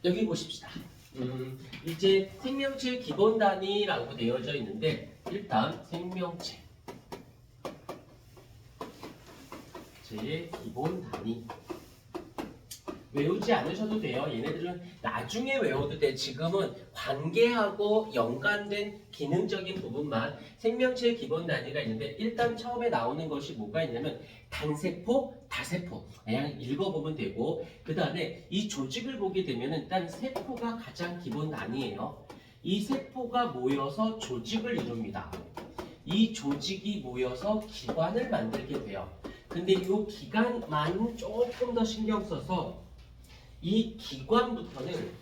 여기 보십시다. 이제 생명체 기본 단위라고 되어져 있는데 일단 생명체 제 기본 단위 외우지 않으셔도 돼요. 얘네들은 나중에 외워도 돼. 지금은 관계하고 연관된 기능적인 부분만 생명체의 기본 단위가 있는데 일단 처음에 나오는 것이 뭐가 있냐면 단세포, 다세포 그냥 읽어보면 되고 그 다음에 이 조직을 보게 되면 일단 세포가 가장 기본 단위예요. 이 세포가 모여서 조직을 이룹니다. 이 조직이 모여서 기관을 만들게 돼요. 근데 이 기관만 조금 더 신경 써서 이 기관부터는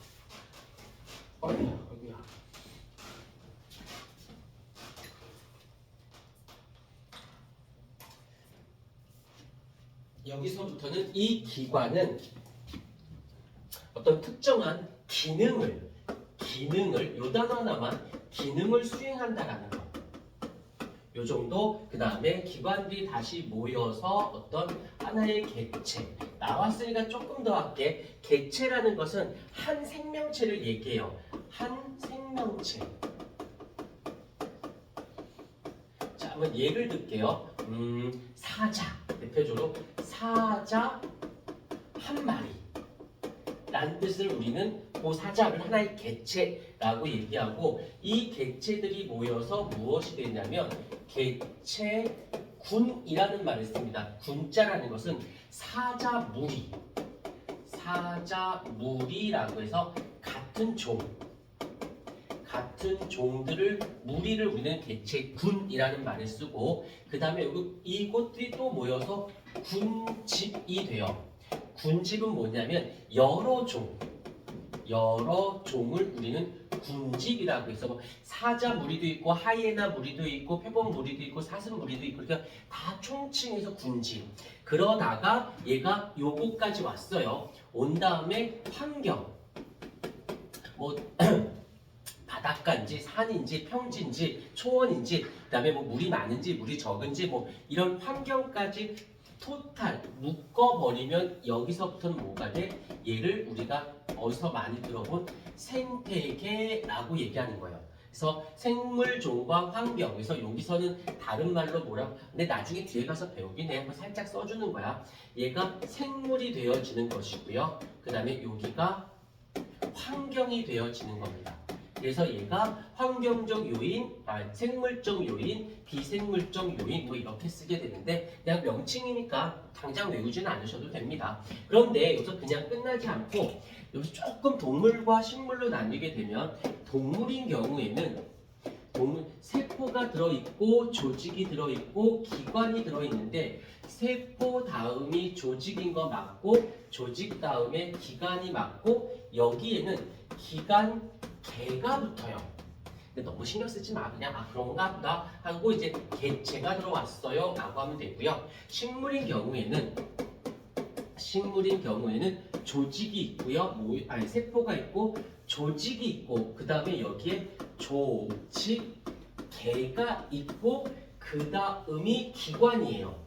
어이구야. 여기서부터는 이 기관은 어떤 특정한 기능을 요 단어 하나만 기능을 수행한다라는 거. 요 정도. 그 다음에 기관들이 다시 모여서 어떤 하나의 객체. 나왔으니까 조금 더 할게. 객체라는 것은 한 생명체를 얘기해요. 한 생명체. 자, 한번 예를 들게요. 사자. 대표적으로 사자 한 마리. 라는 뜻을 우리는 그 사자를 하나의 객체라고 얘기하고 이 객체들이 모여서 무엇이 되냐면 객체군이라는 말을 씁니다. 군자라는 것은 사자무리라고 해서 같은 종들을 무리를 우리는 객체군이라는 말을 쓰고 그 다음에 이것들이 또 모여서 군집이 돼요. 군집은 뭐냐면 여러 종을 우리는 군집이라고 해서 뭐 사자 무리도 있고 하이에나 무리도 있고 표범 무리도 있고 사슴 무리도 있고 그러니까 다 총칭해서 군집. 그러다가 얘가 요거까지 왔어요. 온 다음에 환경 뭐 바닷가인지 산인지 평지인지 초원인지 그다음에 뭐 물이 많은지 물이 적은지 뭐 이런 환경까지 토탈 묶어버리면 여기서부터는 뭐가 돼? 얘를 우리가 어디서 많이 들어본 생태계라고 얘기하는 거예요. 그래서 생물종과 환경. 그래서 여기서는 다른 말로 뭐라고? 근데 나중에 뒤에 가서 배우긴 해. 한번 살짝 써주는 거야. 얘가 생물이 되어지는 것이고요. 그 다음에 여기가 환경이 되어지는 겁니다. 그래서 얘가 환경적 요인, 생물적 요인, 비생물적 요인 뭐 이렇게 쓰게 되는데 그냥 명칭이니까 당장 외우지는 않으셔도 됩니다. 그런데 여기서 그냥 끝나지 않고 여기서 조금 동물과 식물로 나뉘게 되면 동물인 경우에는 세포가 들어있고 조직이 들어있고 기관이 들어있는데 세포 다음이 조직인 거 맞고 조직 다음에 기관이 맞고 여기에는 기관 개가 붙어요. 근데 너무 신경 쓰지 마. 그냥 그런가 보다 하고 이제 객체가 들어왔어요 라고 하면 되고요. 식물인 경우에는 조직이 있고요. 세포가 있고 조직이 있고 그 다음에 여기에 조직 개가 있고 그 다음이 기관이에요.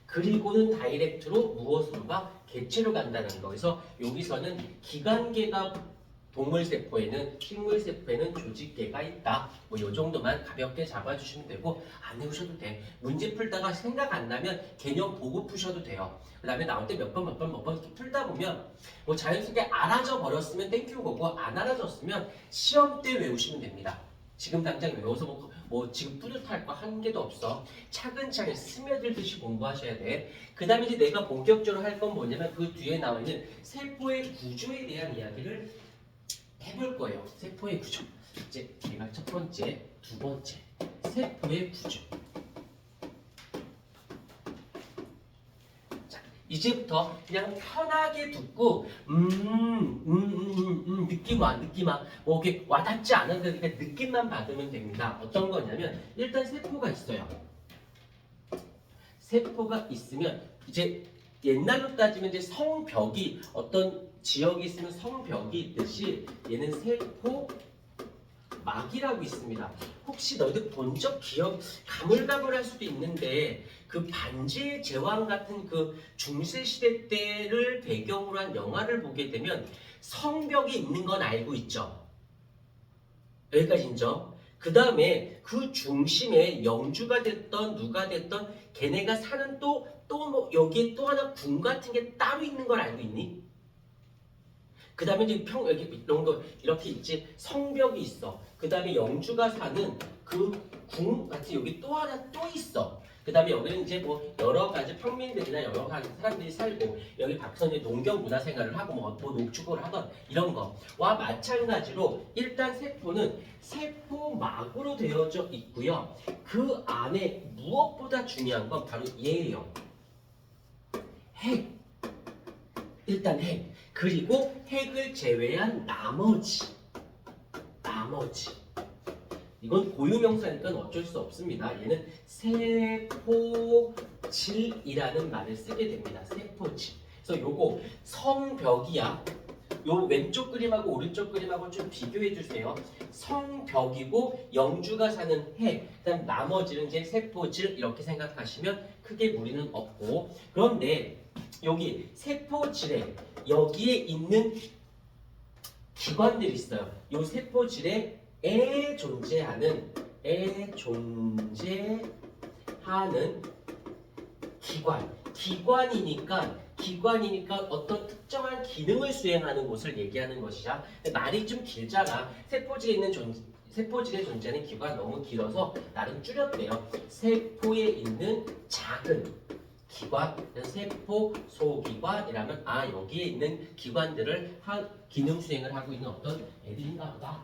그리고는 다이렉트로 무엇으로 가? 객체로 간다는 거. 그래서 여기서는 기관계가 동물세포에는 식물세포에는 조직계가 있다. 뭐 이 정도만 가볍게 잡아주시면 되고 안 외우셔도 돼. 문제 풀다가 생각 안 나면 개념 보고 푸셔도 돼요. 그 다음에 나올 때 몇 번 이렇게 풀다 보면 뭐 자연스럽게 알아져 버렸으면 땡큐 거고 안 알아졌으면 시험 때 외우시면 됩니다. 지금 당장 외워서 뭐 지금 뿌듯할 거 한 개도 없어. 차근차근 스며들듯이 공부하셔야 돼. 그 다음에 이제 내가 본격적으로 할 건 뭐냐면 그 뒤에 나와 있는 세포의 구조에 대한 이야기를 해볼 거예요. 세포의 구조. 이제 제가 첫 번째, 두 번째 세포의 구조. 자, 이제부터 그냥 편하게 듣고 느낌 와. 뭐 이렇게 와닿지 않은데 그러니까 느낌만 받으면 됩니다. 어떤 거냐면 일단 세포가 있어요. 세포가 있으면 이제 옛날로 따지면 이제 성벽이 어떤 지역이 있으면 성벽이 있듯이 얘는 세포 막이라고 있습니다. 혹시 너희들 본 적 기억 가물가물할 수도 있는데 그 반지의 제왕 같은 그 중세 시대 때를 배경으로 한 영화를 보게 되면 성벽이 있는 건 알고 있죠. 여기까지 인정. 그 다음에 그 중심에 영주가 됐던 누가 됐던 걔네가 사는 또 뭐 여기에 또 하나 궁 같은 게 따로 있는 걸 알고 있니? 그 다음에 이제 여기 이런 거 이렇게 있지. 성벽이 있어. 그 다음에 영주가 사는 그 궁 같이 여기 또 하나 또 있어. 그 다음에 여기는 이제 뭐 여러 가지 평민들이나 여러 가지 사람들이 살고 여기 박선이 농경 문화 생활을 하고 뭐 농축을 하던 이런 거와 마찬가지로 일단 세포는 세포막으로 되어져 있고요. 그 안에 무엇보다 중요한 건 바로 얘예요. 핵. 일단 핵. 그리고 핵을 제외한 나머지. 이건 고유명사니까 어쩔 수 없습니다. 얘는 세포질이라는 말을 쓰게 됩니다. 세포질. 그래서 요거 성벽이야. 요 왼쪽 그림하고 오른쪽 그림하고 좀 비교해 주세요. 성벽이고 영주가 사는 핵, 그다음 나머지는 이제 세포질 이렇게 생각하시면 크게 무리는 없고, 그런데 여기 세포질에 여기에 있는 기관들이 있어요. 요 세포질에 존재하는 기관이니까 어떤 특정한 기능을 수행하는 곳을 얘기하는 것이야. 말이 좀 길잖아. 세포질에 존재하는 기관 너무 길어서 나름 줄였대요. 세포에 있는 작은 기관, 세포 소기관이라면 여기에 있는 기관들을 기능 수행을 하고 있는 어떤 애들인가 보다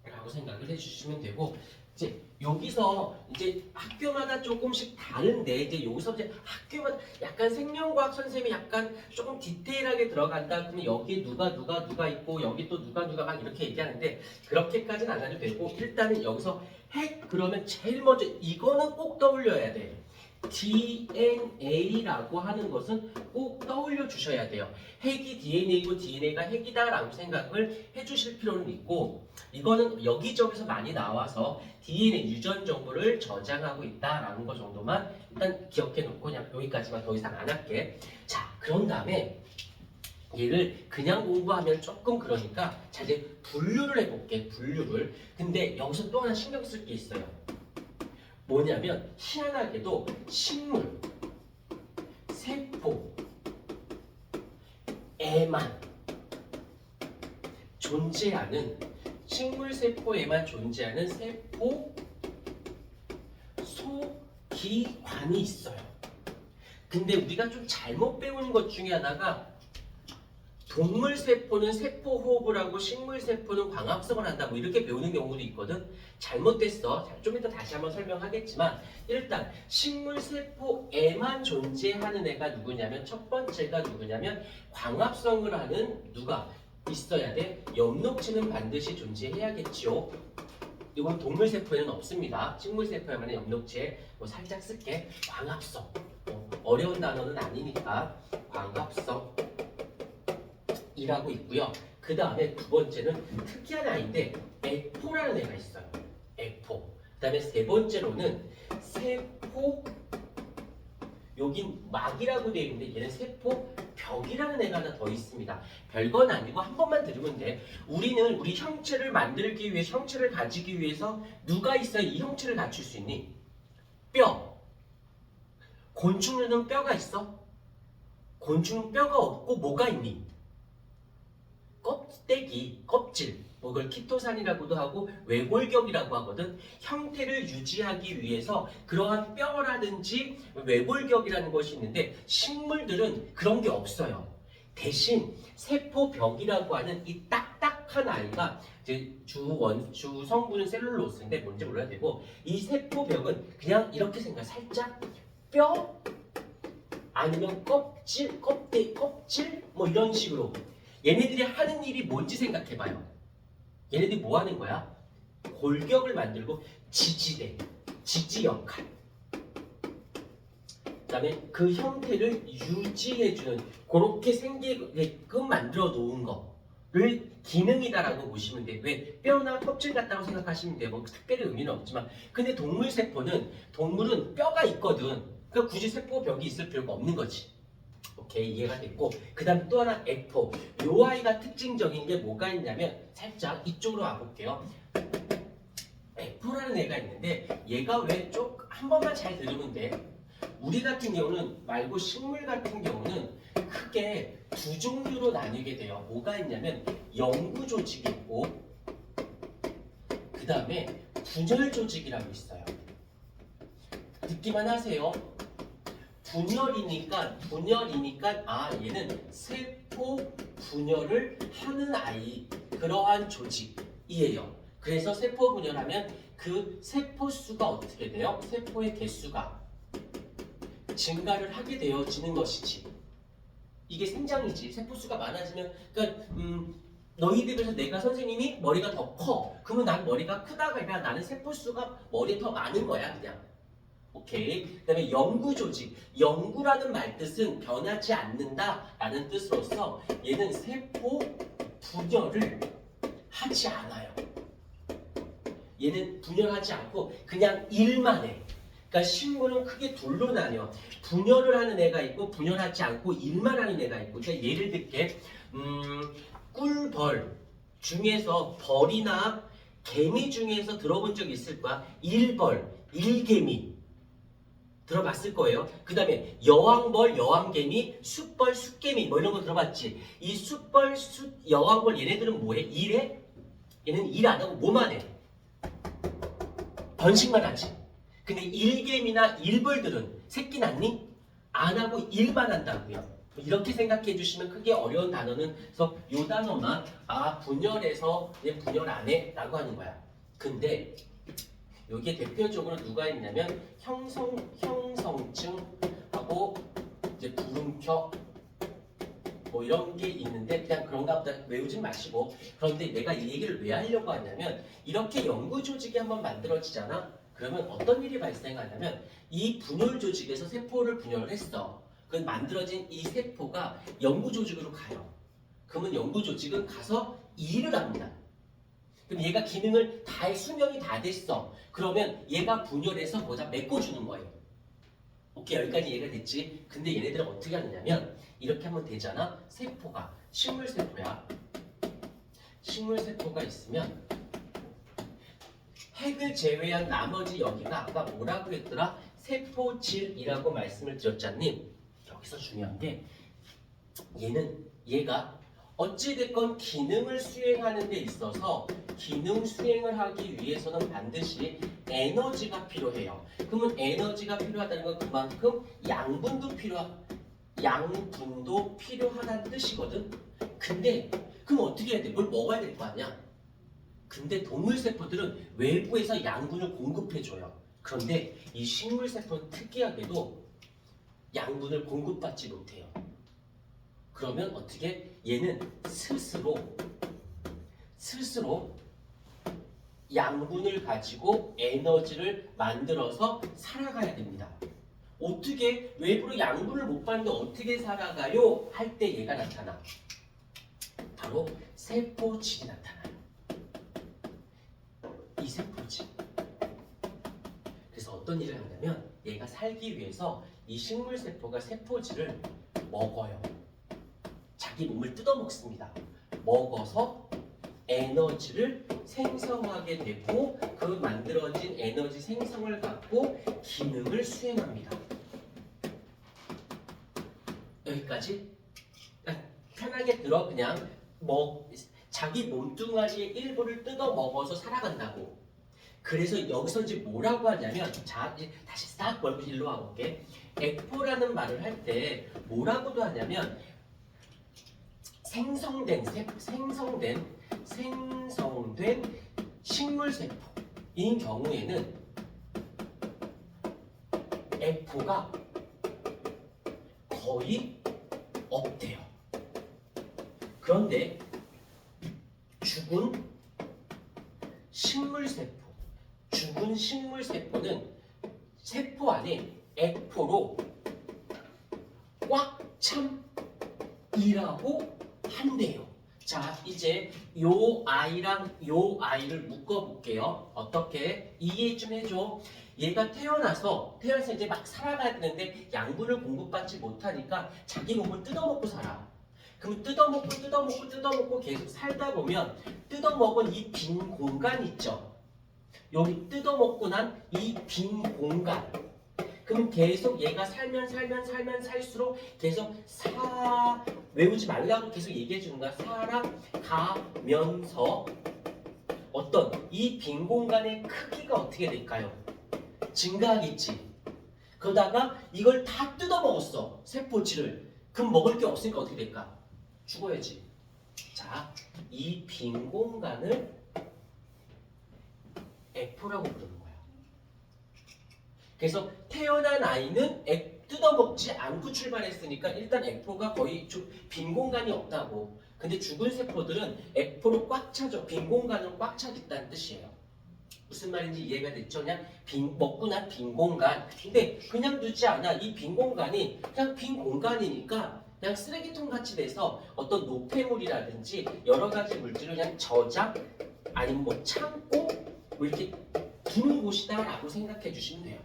라고 생각을 해주시면 되고, 이제 여기서 이제 학교마다 조금씩 다른데 이제 여기서 이제 학교마다 약간 생명과학 선생님이 약간 조금 디테일하게 들어간다 그러면 여기에 누가 있고 여기 또 누가 막 이렇게 얘기하는데 그렇게까지는 안 해도 되고, 일단은 여기서 핵 그러면 제일 먼저 이거는 꼭 떠올려야 돼. DNA라고 하는 것은 꼭 떠올려 주셔야 돼요. 핵이 DNA고 DNA가 핵이다라고 생각을 해주실 필요는 있고, 이거는 여기저기서 많이 나와서 DNA 유전 정보를 저장하고 있다라는 것 정도만 일단 기억해 놓고 그냥 여기까지만 더 이상 안 할게. 자, 그런 다음에 얘를 그냥 공부하면 조금 그러니까 자 이제 분류를 해볼게. 분류를. 근데 여기서 또 하나 신경 쓸 게 있어요. 뭐냐면 희한하게도 식물, 세포에만 존재하는 식물세포에만 존재하는 세포 소기관이 있어요. 근데 우리가 좀 잘못 배우는 것 중에 하나가 동물세포는 세포호흡을 하고 식물세포는 광합성을 한다고 이렇게 배우는 경우도 있거든. 잘못됐어. 좀 이따 다시 한번 설명하겠지만 일단 식물세포에만 존재하는 애가 누구냐면 첫 번째가 누구냐면 광합성을 하는 누가 있어야 돼. 엽록체는 반드시 존재해야겠죠. 이건 동물세포에는 없습니다. 식물세포에만 엽록체 살짝 쓸게. 광합성. 어려운 단어는 아니니까 광합성 이라고 있고요. 그 다음에 두 번째는 특이한 아이인데 에포라는 애가 있어요. 에포. 그 다음에 세 번째로는 세포, 여긴 막이라고 되어 있는데 얘는 세포벽이라는 애가 하나 더 있습니다. 별건 아니고 한 번만 들으면 돼. 우리는 우리 형체를 만들기 위해 형체를 가지기 위해서 누가 있어야 이 형체를 갖출 수 있니? 뼈. 곤충류는 뼈가 있어? 곤충은 뼈가 없고 뭐가 있니? 껍데기, 껍질, 그걸 키토산이라고도 하고 외골격이라고 하거든. 형태를 유지하기 위해서 그러한 뼈라든지 외골격이라는 것이 있는데 식물들은 그런 게 없어요. 대신 세포벽이라고 하는 이 딱딱한 아이가 이제 주 성분은 셀룰로스인데 뭔지 몰라야 되고, 이 세포벽은 그냥 이렇게 생각. 살짝 뼈 아니면 껍질 뭐 이런 식으로. 얘네들이 하는 일이 뭔지 생각해봐요. 얘네들이 뭐 하는 거야? 골격을 만들고 지지대, 지지 역할. 그 다음에 그 형태를 유지해주는, 그렇게 생기게끔 만들어 놓은 거. 기능이다라고 보시면 돼요. 왜? 뼈나 껍질 같다고 생각하시면 돼요. 뭐 특별히 의미는 없지만. 근데 동물은 뼈가 있거든. 그러니까 굳이 세포벽이 있을 필요가 없는 거지. 오케이, 이해가 됐고. 그 다음 또 하나 F4. 요 아이가 특징적인 게 뭐가 있냐면 살짝 이쪽으로 와볼게요. F라는 애가 있는데 얘가 왜 한 번만 잘 들으면 돼. 우리 같은 경우는 말고 식물 같은 경우는 크게 두 종류로 나뉘게 돼요. 뭐가 있냐면 영구 조직이 있고 그 다음에 분열 조직이라고 있어요. 듣기만 하세요. 분열이니까 얘는 세포 분열을 하는 아이, 그러한 조직이에요. 그래서 세포 분열하면 그 세포 수가 어떻게 돼요? 세포의 개수가 증가를 하게 되어지는 것이지. 이게 생장이지. 세포 수가 많아지면, 그러니까 너희들 중에서 내가 선생님이 머리가 더 커. 그러면 난 머리가 크다가 아니라 나는 세포 수가 머리에 더 많은 거야, 그냥. 오케이. 그다음에 영구 조직. 영구라는 말뜻은 변하지 않는다라는 뜻으로서 얘는 세포 분열을 하지 않아요. 얘는 분열하지 않고 그냥 일만 해. 그러니까 식물은 크게 둘로 나뉘어. 분열을 하는 애가 있고 분열하지 않고 일만 하는 애가 있고. 그러니까 예를 들게 꿀벌 중에서 벌이나 개미 중에서 들어본 적 있을 거야. 일벌, 일개미 들어봤을 거예요. 그 다음에 여왕벌, 여왕개미, 숫벌, 숫개미 뭐 이런 거 들어봤지. 이 숫벌, 여왕벌 얘네들은 뭐해? 일해? 얘는 일 안 하고 뭐만 해? 번식만 하지. 근데 일개미나 일벌들은 새끼 낳니? 안 하고 일만 한다고요. 이렇게 생각해 주시면 크게 어려운 단어는 그래서 요 단어만 분열해서 얘 분열 안 해 라고 하는 거야. 근데 여기에 대표적으로 누가 있냐면 형성층하고 이제 부름켜 뭐 이런 게 있는데 그냥 그런가 보다 외우진 마시고. 그런데 내가 이 얘기를 왜 하려고 하냐면 이렇게 연구 조직이 한번 만들어지잖아. 그러면 어떤 일이 발생하냐면 이 분열 조직에서 세포를 분열을 했어. 그 만들어진 이 세포가 연구 조직으로 가요. 그러면 연구 조직은 가서 일을 합니다. 그럼 얘가 기능을 다 수명이 다 됐어. 그러면 얘가 분열해서 뭐다 메꿔주는 거예요. 오케이, 여기까지 이해가 됐지? 근데 얘네들은 어떻게 하느냐면 이렇게 하면 되잖아. 세포가 식물세포야. 식물세포가 있으면 핵을 제외한 나머지 여기가 아까 뭐라고 했더라? 세포질이라고 말씀을 드렸잖니? 여기서 중요한 게 얘가 어찌됐건 기능을 수행하는 데 있어서 기능 수행을 하기 위해서는 반드시 에너지가 필요해요. 그러면 에너지가 필요하다는 건 그만큼 양분도 필요하다는 뜻이거든. 근데 그럼 어떻게 해야 돼? 뭘 먹어야 될 거 아니야? 근데 동물세포들은 외부에서 양분을 공급해줘요. 그런데 이 식물세포는 특이하게도 양분을 공급받지 못해요. 그러면 어떻게? 얘는 스스로 양분을 가지고 에너지를 만들어서 살아가야 됩니다. 어떻게? 외부로 양분을 못 받는데 어떻게 살아가요? 할 때 얘가 나타나. 바로 세포질이 나타나요. 이 세포질. 그래서 어떤 일을 하냐면 얘가 살기 위해서 이 식물세포가 세포질을 먹어요. 자기 몸을 뜯어먹습니다. 먹어서 에너지를 생성하게 되고 그 만들어진 에너지 생성을 갖고 기능을 수행합니다. 여기까지 편하게 들어. 그냥 자기 몸뚱아리의 일부를 뜯어 먹어서 살아간다고. 그래서 여기서 이제 뭐라고 하냐면 다시 싹 벌고 일로 와볼게. 에코라는 말을 할 때 뭐라고도 하냐면 생성된 식물세포인 경우에는 F가 거의 없대요. 그런데 죽은 식물세포는 세포 안에 F로 꽉 참 일하고 한대요. 자, 이제 요 아이랑 요 아이를 묶어볼게요. 어떻게? 이해 좀 해줘. 얘가 태어나서 이제 막 살아가야 되는데 양분을 공급받지 못하니까 자기 몸을 뜯어먹고 살아. 그럼 뜯어먹고 계속 살다 보면 뜯어먹은 이 빈 공간 있죠? 여기 뜯어먹고 난 이 빈 공간. 그럼 계속 얘가 살면 살수록 계속 외우지 말라고 계속 얘기해 주는 거야. 살아가면서 어떤 이 빈 공간의 크기가 어떻게 될까요? 증가하겠지. 그러다가 이걸 다 뜯어먹었어. 세포질을. 그럼 먹을 게 없으니까 어떻게 될까? 죽어야지. 자, 이 빈 공간을 F라고 부르는 거야. 그래서 태어난 아이는 뜯어먹지 않고 출발했으니까 일단 F가 거의 빈 공간이 없다고. 근데 죽은 세포들은 F로 꽉 차죠. 빈 공간을 꽉 차겠다는 뜻이에요. 무슨 말인지 이해가 됐죠? 그냥 먹고 난 빈 공간. 근데 그냥 두지 않아. 이 빈 공간이 그냥 빈 공간이니까 그냥 쓰레기통 같이 돼서 어떤 노폐물이라든지 여러 가지 물질을 그냥 저장 아니면 뭐 창고 뭐 이렇게 두는 곳이다라고 생각해 주시면 돼요.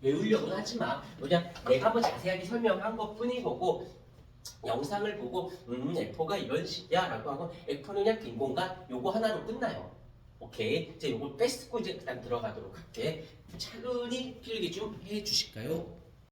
외우려고는 하지 마. 그냥 내가 뭐 자세하게 설명한 것 뿐인 거고 영상을 보고 F가 이런 식이야 라고 하고 F는 그냥 빈 공간 요거 하나로 끝나요. 오케이. 이제 요걸 뺏고 이제 그다음 들어가도록 할게. 차근히 필기 좀 해주실까요?